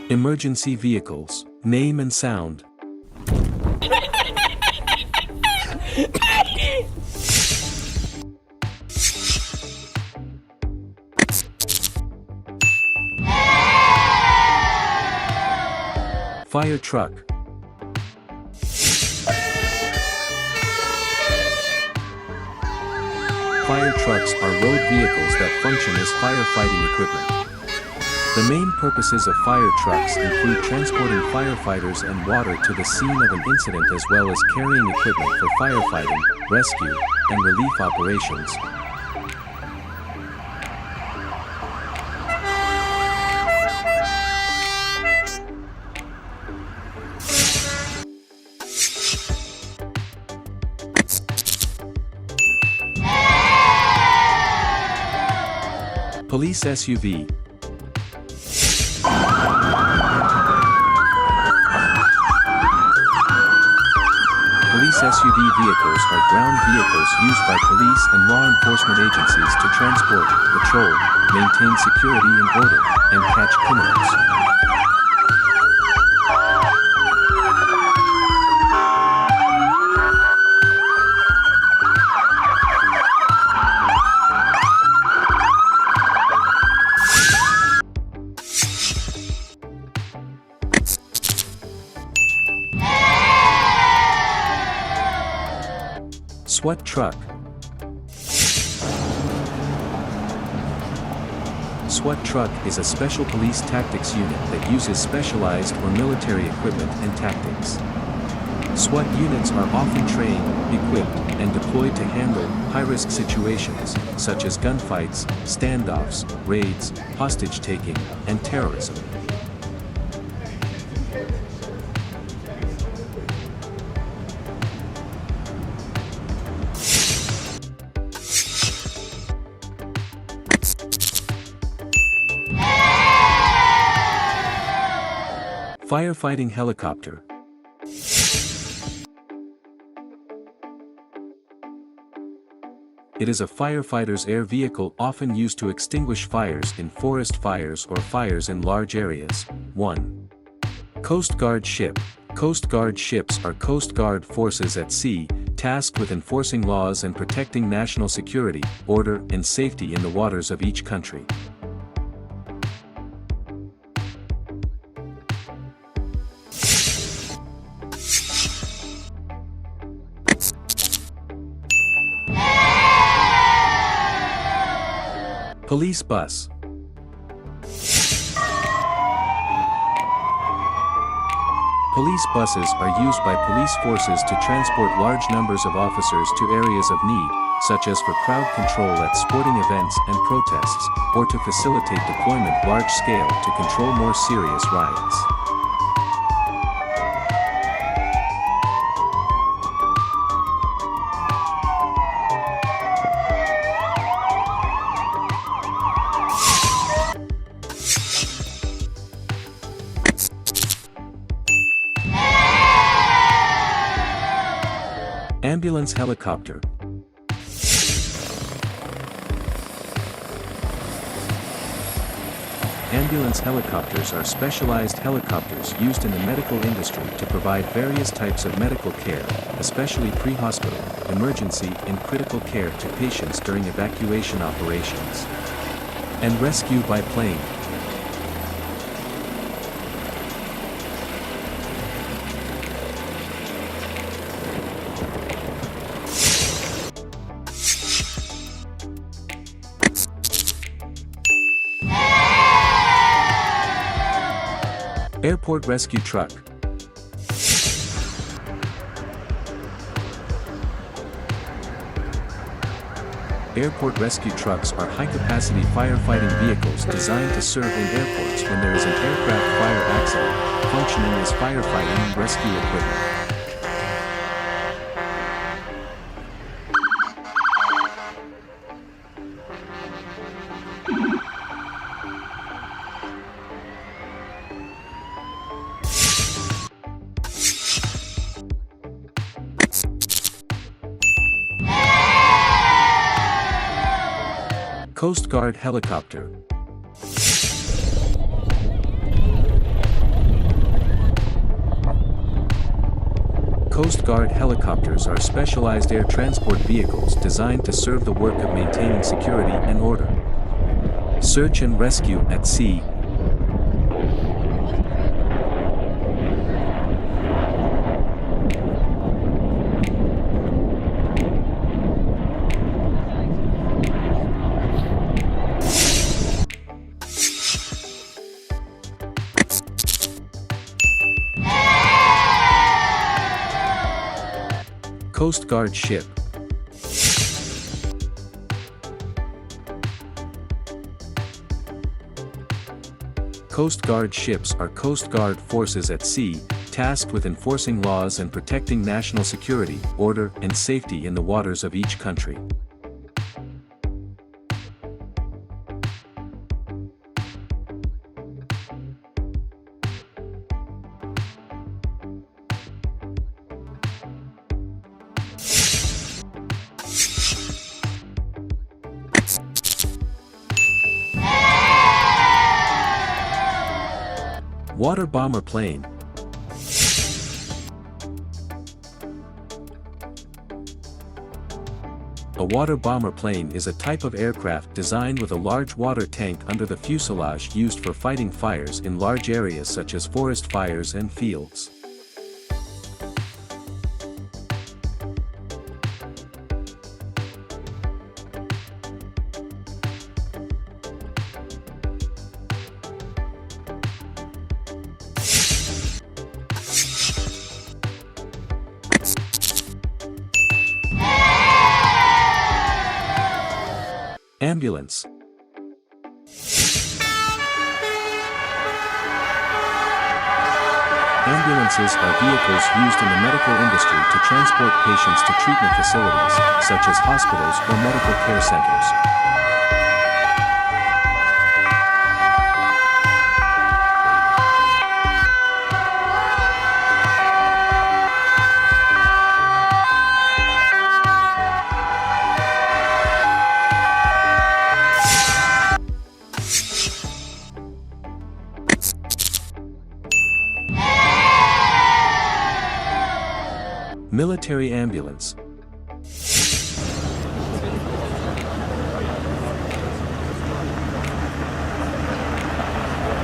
Emergency vehicles, name and sound. Fire truck. Fire trucks are road vehicles that function as firefighting equipment. The main purposes of fire trucks include transporting firefighters and water to the scene of an incident as well as carrying equipment for firefighting, rescue, and relief operations. Police SUV. Police SUV vehicles are ground vehicles used by police and law enforcement agencies to transport, patrol, maintain security and order, and catch criminals. SWAT truck. SWAT truck is a special police tactics unit that uses specialized or military equipment and tactics. SWAT units are often trained, equipped, and deployed to handle high-risk situations, such as gunfights, standoffs, raids, hostage-taking, and terrorism. Firefighting helicopter. It is a firefighter's air vehicle often used to extinguish fires in forest fires or fires in large areas. 1. Coast Guard ship. Coast Guard ships are Coast Guard forces at sea, tasked with enforcing laws and protecting national security, order, and safety in the waters of each country. Police bus. Police buses are used by police forces to transport large numbers of officers to areas of need, such as for crowd control at sporting events and protests, or to facilitate deployment large-scale to control more serious riots. Ambulance helicopter. Ambulance helicopters are specialized helicopters used in the medical industry to provide various types of medical care, especially pre-hospital, emergency and critical care to patients during evacuation operations. And rescue by plane. Airport rescue truck. Airport rescue trucks are high-capacity firefighting vehicles designed to serve in airports when there is an aircraft fire accident, functioning as firefighting and rescue equipment. Coast Guard helicopter. Coast Guard helicopters are specialized air transport vehicles designed to serve the work of maintaining security and order. Search and rescue at sea. Coast Guard ship. Coast Guard ships are Coast Guard forces at sea, tasked with enforcing laws and protecting national security, order, and safety in the waters of each country. Water bomber plane. A water bomber plane is a type of aircraft designed with a large water tank under the fuselage used for fighting fires in large areas such as forest fires and fields. Ambulance. Ambulances are vehicles used in the medical industry to transport patients to treatment facilities, such as hospitals or medical care centers. Military ambulance.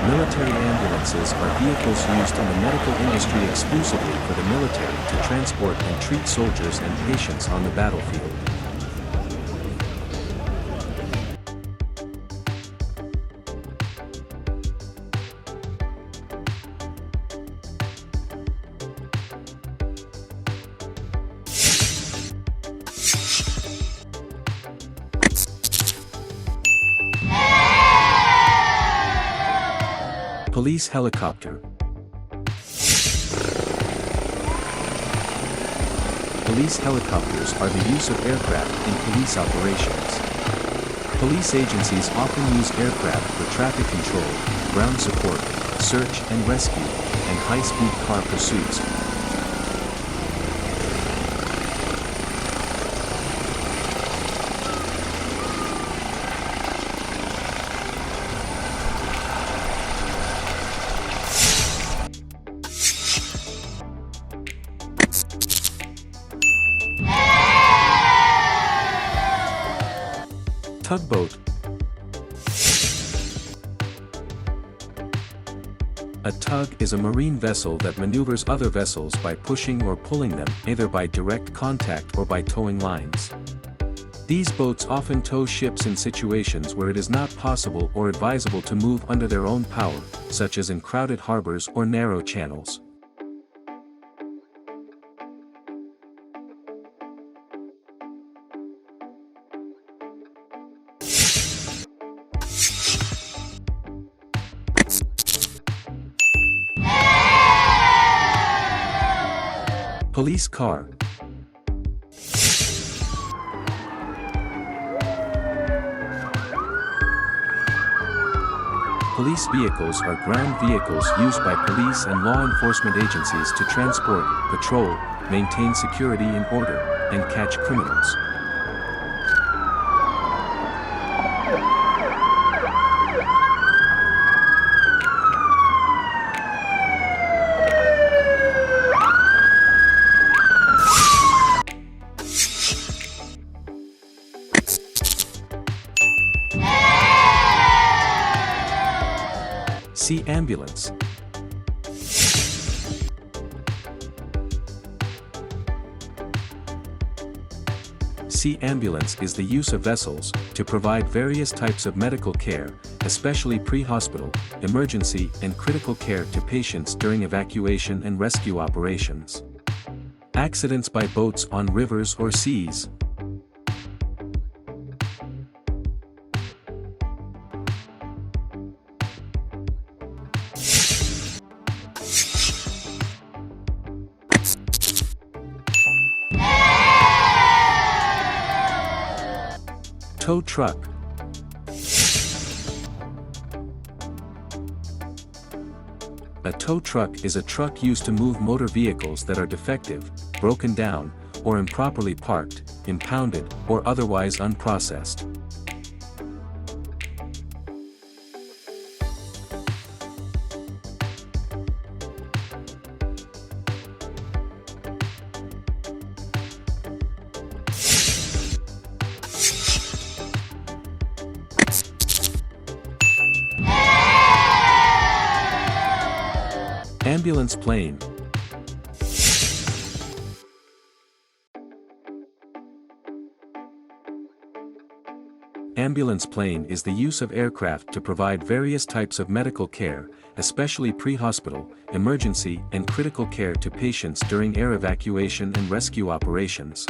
Military ambulances are vehicles used in the medical industry exclusively for the military to transport and treat soldiers and patients on the battlefield. Police helicopter. Police helicopters are the use of aircraft in police operations. Police agencies often use aircraft for traffic control, ground support, search and rescue, and high-speed car pursuits. Tugboat. A tug is a marine vessel that maneuvers other vessels by pushing or pulling them, either by direct contact or by towing lines. These boats often tow ships in situations where it is not possible or advisable to move under their own power, such as in crowded harbors or narrow channels. Police car. Police vehicles are ground vehicles used by police and law enforcement agencies to transport, patrol, maintain security and order, and catch criminals. See ambulance. See ambulance is the use of vessels to provide various types of medical care, especially pre-hospital, emergency and critical care to patients during evacuation and rescue operations. Accidents by boats on rivers or seas. Tow truck. A tow truck is a truck used to move motor vehicles that are defective, broken down, or improperly parked, impounded, or otherwise unprocessed. Ambulance plane. Ambulance plane is the use of aircraft to provide various types of medical care, especially pre-hospital, emergency and critical care to patients during air evacuation and rescue operations.